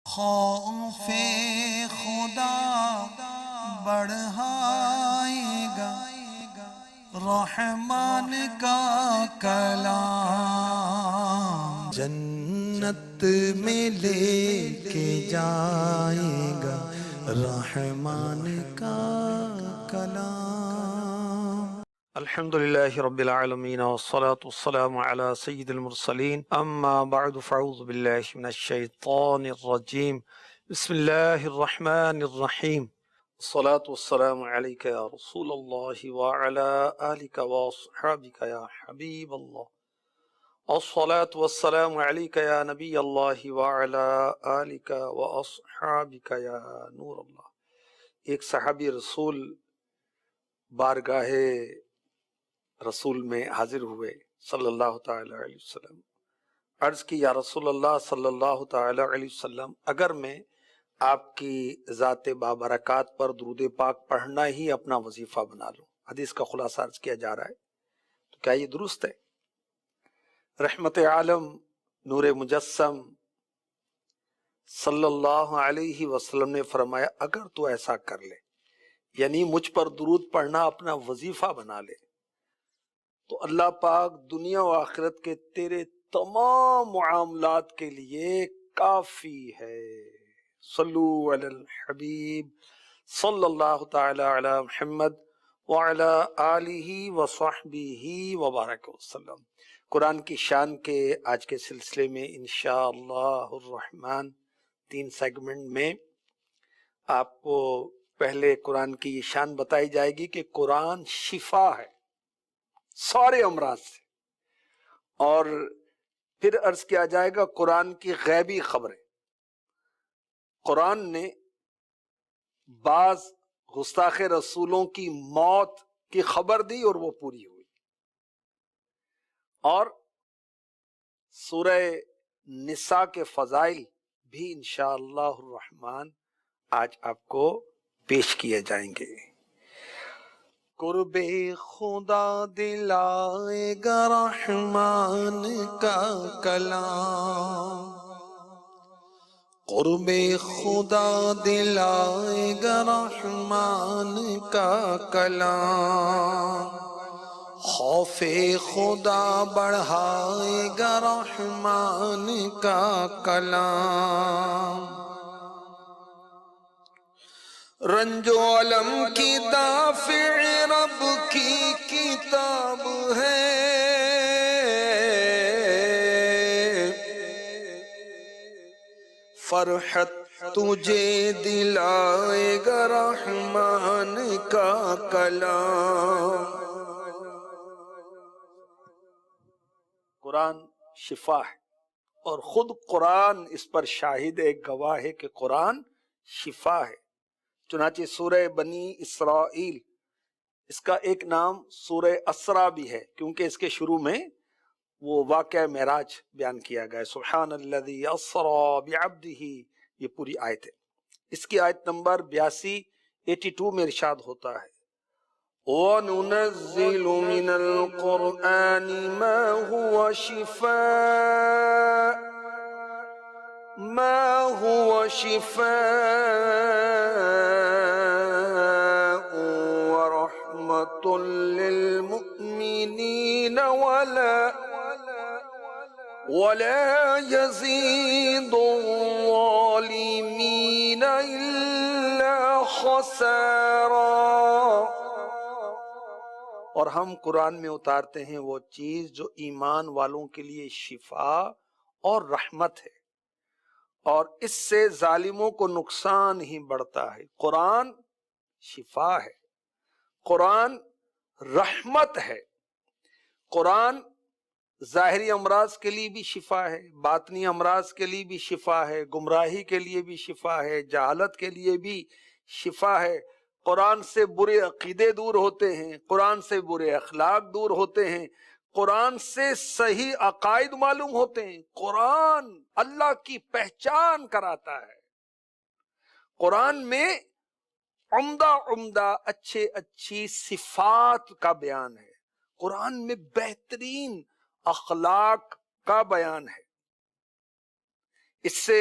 خوف خدا بڑھائے گا رحمان کا کلام، جنت میں لے کے جائے گا رحمان کا کلام۔ الحمد لله رب العالمين والصلاة والسلام على سيد المرسلين أما بعد فأعوذ بالله من الشيطان الرجيم بسم الله الرحمن الرحيم الصلاة والسلام عليك يا رسول الله وعلى آلك وأصحابك يا حبيب الله الصلاة والسلام عليك يا نبي الله وعلى آلك وأصحابك يا نور الله۔ ایک صحابی رسول بارگاہ رسول میں حاضر ہوئے صلی اللہ تعالی علیہ وسلم، عرض کی یا رسول اللہ صلی اللہ تعالی علیہ وسلم، اگر میں آپ کی ذات بابرکات پر درود پاک پڑھنا ہی اپنا وظیفہ بنا لوں۔ حدیث کا خلاصہ عرض کیا جا رہا ہے، تو کیا یہ درست ہے؟ رحمت عالم نور مجسم صلی اللہ علیہ وسلم نے فرمایا اگر تو ایسا کر لے، یعنی مجھ پر درود پڑھنا اپنا وظیفہ بنا لے، تو اللہ پاک دنیا و آخرت کے تیرے تمام معاملات کے لیے کافی ہے۔ صلو علی الحبیب صلی اللہ تعالی علی محمد وعلی آلہ وصحبہ وبارک وسلم۔ قرآن کی شان کے آج کے سلسلے میں انشاءاللہ الرحمن 3 سیگمنٹ میں آپ کو پہلے قرآن کی یہ شان بتائی جائے گی کہ قرآن شفا ہے سارے امراض سے، اور پھر عرض کیا جائے گا قرآن کی غیبی خبریں۔ قرآن نے بعض گستاخ رسولوں کی موت کی خبر دی اور وہ پوری ہوئی، اور سورہ نساء کے فضائل بھی انشاءاللہ الرحمن آج آپ کو پیش کیے جائیں گے۔ قرب خدا دلائے گا رحمان کا کلام، قرب خدا دلائے گا رحمان کا کلام، خوف خدا بڑھائے گا رحمان کا کلام، رنج و علم کی دافع رب کی کتاب ہے، فرحت تجھے دلائے گا رحمان کا کلام۔ قرآن شفا ہے، اور خود قرآن اس پر شاہد ایک گواہ ہے کہ قرآن شفا ہے۔ چنانچہ سورہ بنی اسرائیل، اس کا ایک نام سورہ اسرا بھی ہے، کیونکہ اس کے شروع میں وہ واقعہ معراج بیان کیا گیا ہے۔ سبحان الذی اسرا بعبدہ، یہ پوری آیت ہے۔ اس کی آیت نمبر 82 میں ارشاد ہوتا ہے وَنُنَزِّلُ مِنَ الْقُرْآنِ مَا هُوَ شِفَاءٌ وَرَحْمَةٌ لِّلْمُؤْمِنِينَ وَلَا يَزِيدُ الظَّالِمِينَ إِلَّا خَسَارًا۔ اور ہم قرآن میں اتارتے ہیں وہ چیز جو ایمان والوں کے لیے شفا اور رحمت ہے، اور اس سے ظالموں کو نقصان ہی بڑھتا ہے۔ قرآن شفا ہے، قرآن رحمت ہے، قرآن ظاہری امراض کے لیے بھی شفا ہے، باطنی امراض کے لیے بھی شفا ہے، گمراہی کے لیے بھی شفا ہے، جہالت کے لیے بھی شفا ہے۔ قرآن سے برے عقیدے دور ہوتے ہیں، قرآن سے برے اخلاق دور ہوتے ہیں، قرآن سے صحیح عقائد معلوم ہوتے ہیں، قرآن اللہ کی پہچان کراتا ہے۔ قرآن میں عمدہ اچھی صفات کا بیان ہے، قرآن میں بہترین اخلاق کا بیان ہے۔ اس سے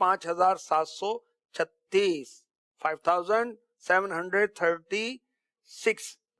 5736, 5736।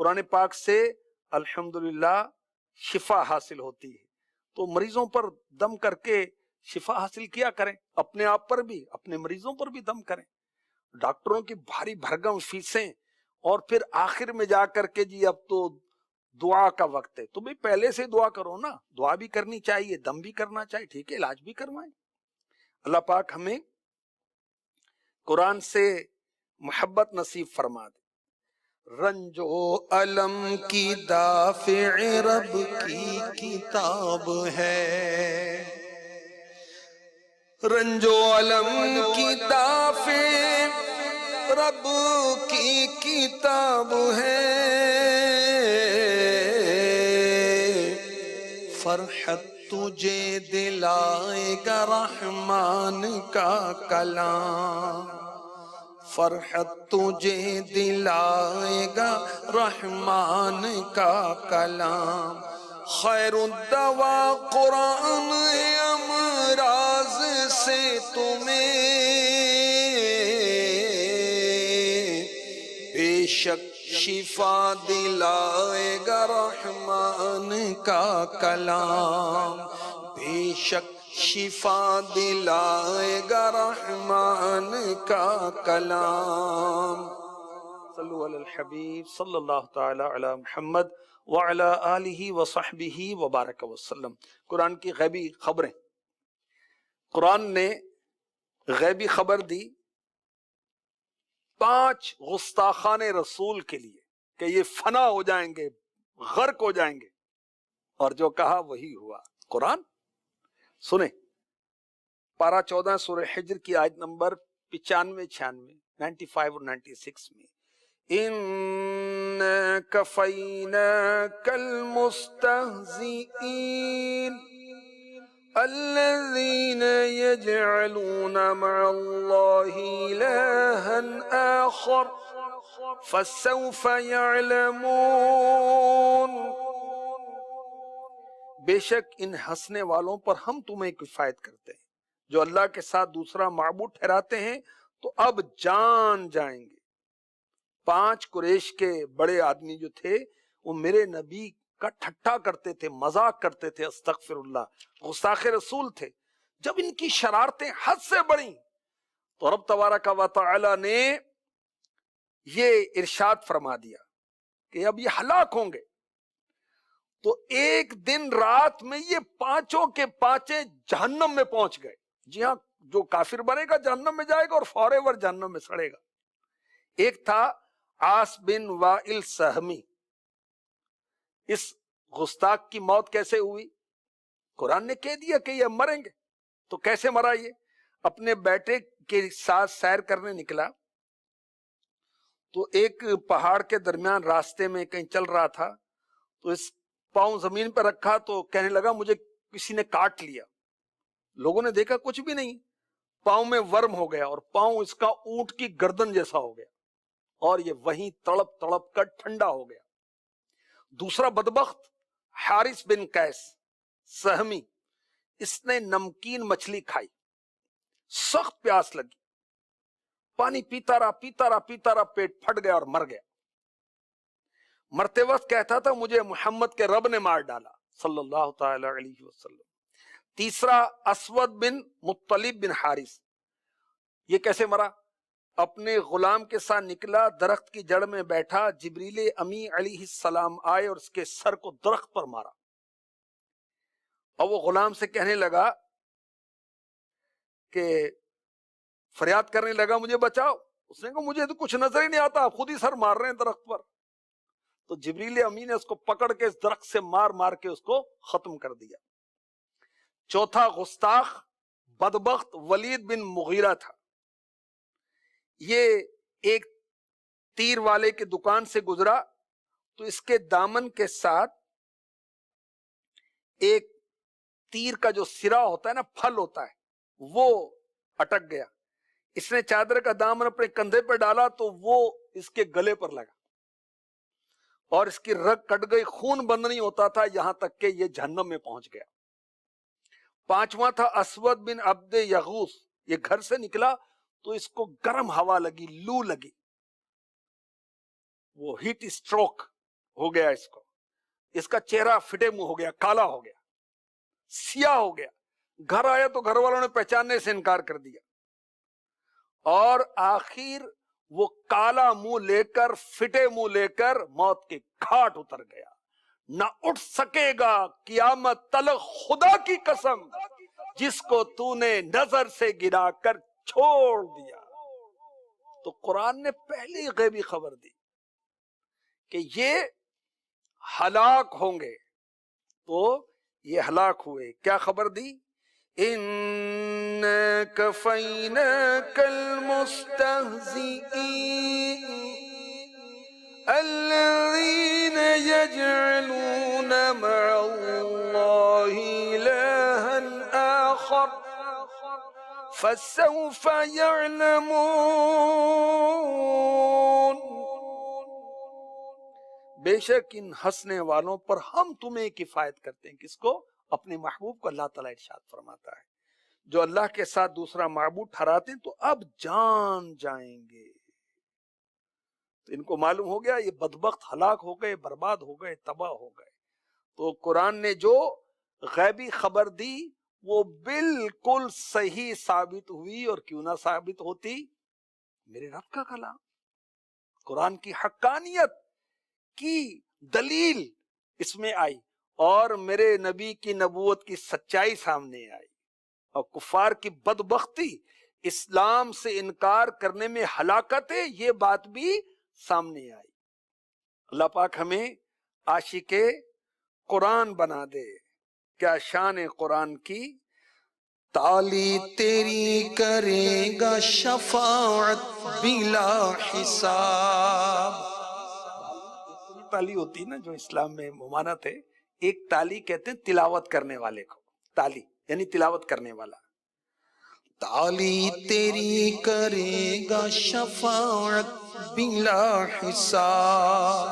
قرآن پاک سے الحمدللہ شفا حاصل ہوتی ہے. تو مریضوں پر دم کر کے شفا حاصل کیا کریں، اپنے آپ پر بھی، اپنے مریضوں پر بھی دم کریں. ڈاکٹروں کی بھاری بھرگم فیسیں اور پھر آخر میں جا کر کے جی اب تو دعا کا وقت ہے، تو بھی پہلے سے دعا کرو نا. دعا بھی کرنی چاہیے، دم بھی کرنا چاہیے، ٹھیک ہے، علاج بھی کروائیں. اللہ پاک ہمیں قرآن سے محبت نصیب فرما دے. رنج و علم کی دافع رب کی کتاب ہے، رنج و علم کی دافع رب کی کتاب ہے. فرحت تجھے دلائے گا رحمان کا کلام، فرحت تجھے دلائے گا رحمان کا کلام. خیر الدوا قرآن ہے امراض سے تمہیں، بے شک شفا دلائے گا رحمان کا کلام، بے شک شفا دلائے گا رحمان کا کلام. صلو علی الحبیب صلی اللہ تعالی علی محمد وعلی آلہ وصحبہ وبارک وسلم. قرآن کی غیبی خبریں. قرآن نے غیبی خبر دی 5 گستاخان رسول کے لیے کہ یہ فنا ہو جائیں گے، غرق ہو جائیں گے، اور جو کہا وہی ہوا. قرآن سنیں، پارہ 14 سورہ حجر کی آیت نمبر 95 95 اور 96 میں اِنَّا كَفَيْنَاكَ الْمُسْتَهْزِئِينَ الَّذِينَ يَجْعَلُونَ مَعَ اللَّهِ إِلَٰهًا آخَرَ فَسَوْفَ يَعْلَمُونَ. بے شک ان ہنسنے والوں پر ہم تمہیں کفایت کرتے ہیں جو اللہ کے ساتھ دوسرا معبود ٹھہراتے ہیں، تو اب جان جائیں گے. 5 قریش کے بڑے آدمی جو تھے وہ میرے نبی کا ٹھٹا کرتے تھے، مذاق کرتے تھے، استغفر اللہ، گستاخ رسول تھے. جب ان کی شرارتیں حد سے بڑھیں تو رب تبارک و تعالی نے یہ ارشاد فرما دیا کہ اب یہ ہلاک ہوں گے. تو ایک دن رات میں یہ 5 کے 5 جہنم میں پہنچ گئے. جی ہاں، جو کافر بنے گا جہنم میں جائے گا اور فار ایور جہنم میں سڑے گا. ایک تھا عاص بن وائل سہمی. اس گستاخ کی موت کیسے ہوئی؟ قرآن نے کہہ دیا کہ یہ مریں گے. تو کیسے مرا؟ یہ اپنے بیٹے کے ساتھ سیر کرنے نکلا تو ایک پہاڑ کے درمیان راستے میں کہیں چل رہا تھا، تو اس پاؤں زمین پر رکھا تو کہنے لگا مجھے کسی نے کاٹ لیا. لوگوں نے دیکھا کچھ بھی نہیں، پاؤں میں ورم ہو گیا اور پاؤں اس کا اونٹ کی گردن جیسا ہو گیا اور یہ وہیں تڑپ تڑپ کر ٹھنڈا ہو گیا. دوسرا بدبخت حارث بن قیس سہمی، اس نے نمکین مچھلی کھائی، سخت پیاس لگی، پانی پیتا رہا پیٹ پھٹ گیا اور مر گیا. مرتے وقت کہتا تھا مجھے محمد کے رب نے مار ڈالا صلی اللہ تعالی علیہ وسلم. تیسرا اسود بن مطلب بن حارث، یہ کیسے مرا؟ اپنے غلام کے ساتھ نکلا، درخت کی جڑ میں بیٹھا، جبریل امی علیہ السلام آئے اور اس کے سر کو درخت پر مارا. اور وہ غلام سے کہنے لگا کہ فریاد کرنے لگا مجھے بچاؤ. اس نے کہا مجھے تو کچھ نظر ہی نہیں آتا، آپ خود ہی سر مار رہے ہیں درخت پر. تو جبریل امی نے اس کو پکڑ کے اس درخت سے مار مار کے اس کو ختم کر دیا. چوتھا گستاخ بدبخت ولید بن مغیرہ تھا. یہ ایک تیر والے کی دکان سے گزرا تو اس کے دامن کے ساتھ ایک تیر کا جو سرا ہوتا ہے نا، پھل ہوتا ہے، وہ اٹک گیا. اس نے چادر کا دامن اپنے کندھے پہ ڈالا تو وہ اس کے گلے پر لگا اور اس کی رگ کٹ گئی، خون بند نہیں ہوتا تھا یہاں تک کہ یہ جہنم میں پہنچ گیا. 5واں تھا اسود بن عبد یغوث. یہ گھر سے نکلا تو اس کو گرم ہوا لگی، لو لگی، وہ ہیٹ اسٹروک ہو گیا اس کا چہرہ فٹے منہ ہو گیا، کالا ہو گیا، سیاہ ہو گیا. گھر آیا تو گھر والوں نے پہچاننے سے انکار کر دیا، اور آخر وہ کالا منہ لے کر، فٹے منہ لے کر موت کے گھاٹ اتر گیا. نہ اٹھ سکے گا قیامت تلک، خدا کی قسم، جس کو تو نے نظر سے گرا کر چھوڑ دیا. تو قرآن نے پہلی غیبی خبر دی کہ یہ ہلاک ہوں گے، تو یہ ہلاک ہوئے. کیا خبر دی؟ اِنَّا كَفَيْنَاكَ الْمُسْتَهْزِئِينَ الَّذِينَ يَجْعَلُونَ مَعَ اللَّهِ إِلَٰهًا آخَرَ فَسَوْفَ يَعْلَمُونَ. بے شک ان ہنسنے والوں پر ہم تمہیں کفایت کرتے ہیں. کس کو؟ اپنے محبوب کو. اللہ تعالیٰ ارشاد فرماتا ہے جو اللہ کے ساتھ دوسرا معبود ٹھہراتے ہیں تو اب جان جائیں گے. تو ان کو معلوم ہو گیا یہ بدبخت ہلاک ہو گئے، برباد ہو گئے، تباہ ہو گئے. تو قرآن نے جو غیبی خبر دی وہ بالکل صحیح ثابت ہوئی. اور کیوں نہ ثابت ہوتی؟ میرے رب کا کلام، قرآن کی حقانیت کی دلیل اس میں آئی، اور میرے نبی کی نبوت کی سچائی سامنے آئی، اور کفار کی بدبختی، اسلام سے انکار کرنے میں ہلاکت ہے، یہ بات بھی سامنے آئی. اللہ پاک ہمیں عاشق قرآن بنا دے. کیا شان قرآن کی. تالی تیری کرے گا شفاعت بلا حساب. تالی ہوتی ہے نا جو اسلام میں ممانعت ہے. ایک تالی کہتے ہیں تلاوت کرنے والے کو، تالی یعنی تلاوت کرنے والا. تالی تیری کرے گا شفاعت بلا حساب.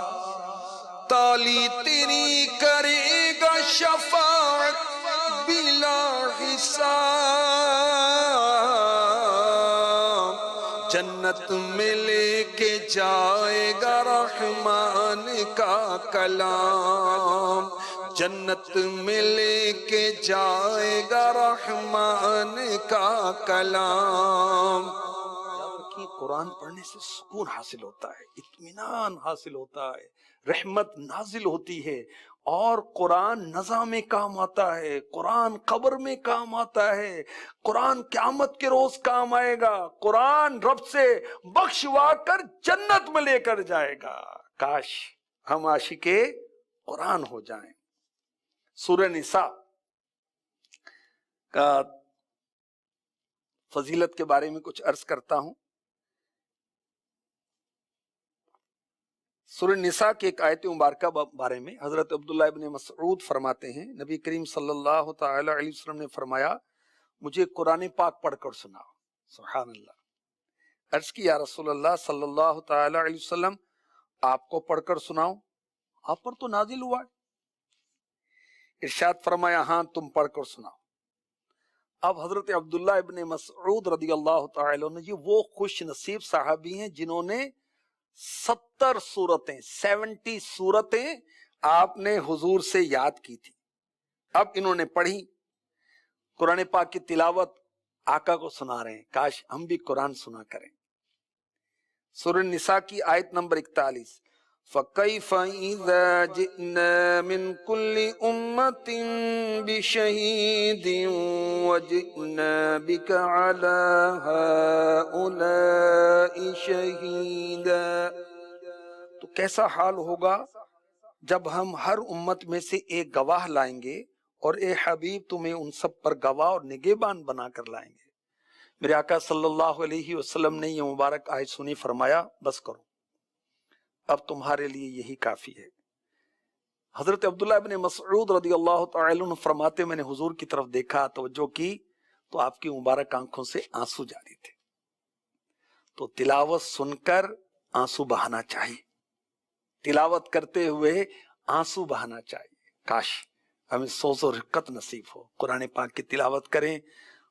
تالی تیری کرے گا شفاعت بلا حساب. جنت میں لے کے جائے گا رحمان کا کلام. جنت میں لے کے جائے گا رحمان کا کلام. قرآن پڑھنے سے سکون حاصل ہوتا ہے، اطمینان حاصل ہوتا ہے، رحمت نازل ہوتی ہے. اور قرآن نزا میں کام آتا ہے، قرآن قبر میں کام آتا ہے، قرآن قیامت کے روز کام آئے گا، قرآن رب سے بخشوا کر جنت میں لے کر جائے گا. کاش ہم عاشق قرآن ہو جائیں. سورہ نساء کا فضیلت کے بارے میں کچھ عرض کرتا ہوں. سورہ نساء کی ایک آیت مبارکہ بارے میں حضرت عبداللہ ابن مسعود فرماتے ہیں نبی کریم صلی اللہ تعالی علیہ وسلم نے فرمایا مجھے قرآن پاک پڑھ کر سناؤ. سبحان اللہ. عرض کی یا رسول اللہ صلی اللہ تعالی علیہ وسلم آپ کو پڑھ کر سناؤ؟ آپ پر تو نازل ہوا ہے. ارشاد فرمایا ہاں تم پڑھ کر سناؤ. اب حضرت عبداللہ ابن مسعود رضی اللہ تعالی عنہ یہ وہ خوش نصیب صحابی ہیں جنہوں نے 70 سورتیں آپ نے حضور سے یاد کی تھی. اب انہوں نے پڑھی، قرآن پاک کی تلاوت آقا کو سنا رہے ہیں. کاش ہم بھی قرآن سنا کریں. سورہ نساء کی آیت نمبر 41 فَكَيْفَ إِذَا جِئْنَا مِنْ كُلِّ أُمَّةٍ بِشَهِيدٍ وَجِئْنَا بِكَ عَلَى هَؤُلَاءِ شَهِيدًا. تو کیسا حال ہوگا جب ہم ہر امت میں سے ایک گواہ لائیں گے، اور اے حبیب تمہیں ان سب پر گواہ اور نگہبان بنا کر لائیں گے. میرے آقا صلی اللہ علیہ وسلم نے یہ مبارک آیت سنی، فرمایا بس کرو، اب تمہارے لیے یہی کافی ہے. حضرت عبداللہ ابن مسعود رضی اللہ تعالی عنہ فرماتے میں نے حضور کی طرف دیکھا، توجہ کی تو آپ کی مبارک آنکھوں سے آنسو جاری تھے. تو تلاوت سن کر آنسو بہانا چاہیے، تلاوت کرتے ہوئے آنسو بہانا چاہیے. کاش ہمیں سوز و رقت نصیب ہو، قرآن پاک کی تلاوت کریں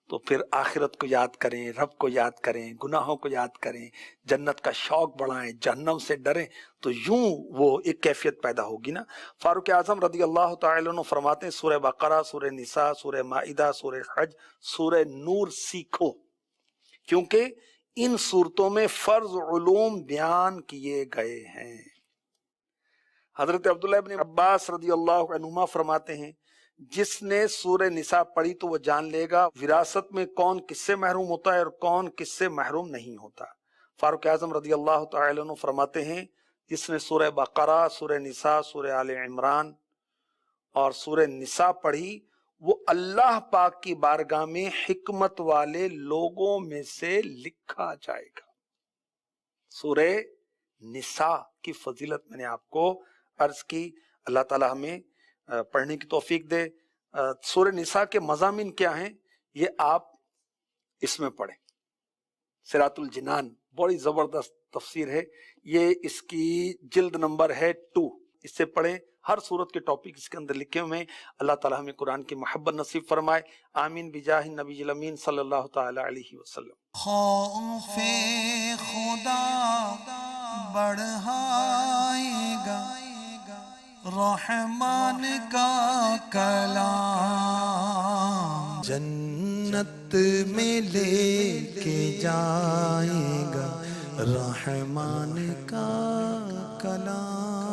تو پھر آخرت کو یاد کریں، رب کو یاد کریں، گناہوں کو یاد کریں، جنت کا شوق بڑھائیں، جہنم سے ڈریں، تو یوں وہ ایک کیفیت پیدا ہوگی نا۔ فاروق اعظم رضی اللہ تعالی عنہ فرماتے ہیں سورہ بقرہ، سورہ نساء، سورہ مائدہ، سورہ حج، سورہ نور سیکھو، کیونکہ ان صورتوں میں فرض علوم بیان کیے گئے ہیں۔ حضرت عبداللہ ابن عباس رضی اللہ عنہما فرماتے ہیں جس نے سورہ نساء پڑھی تو وہ جان لے گا وراثت میں کون کس سے محروم ہوتا ہے اور کون کس سے محروم نہیں ہوتا۔ فاروق اعظم رضی اللہ تعالی عنہ فرماتے ہیں جس نے سورہ بقرہ، سورہ نساء، سورہ آل عمران اور سورہ نساء پڑھی وہ اللہ پاک کی بارگاہ میں حکمت والے لوگوں میں سے لکھا جائے گا۔ سورہ نساء کی فضیلت میں نے آپ کو عرض کی، اللہ تعالی ہمیں پڑھنے کی توفیق دے۔ سورہ نساء کے مضامین کیا ہیں یہ آپ اس میں پڑھیں۔ صراط الجنان بڑی زبردست تفسیر ہے، یہ اس کی جلد نمبر ہے 2، اس سے پڑھیں۔ ہر صورت کے ٹاپک اس کے اندر لکھے ہوئے ہیں۔ اللہ تعالی ہمیں قرآن کی محبت نصیب فرمائے، آمین بجاہ النبی الامین صلی اللہ تعالی علیہ وسلم۔ خوف خدا بڑھائے گا رحمان کا کلام، جنت میں لے کے جائے گا رحمان کا کلام۔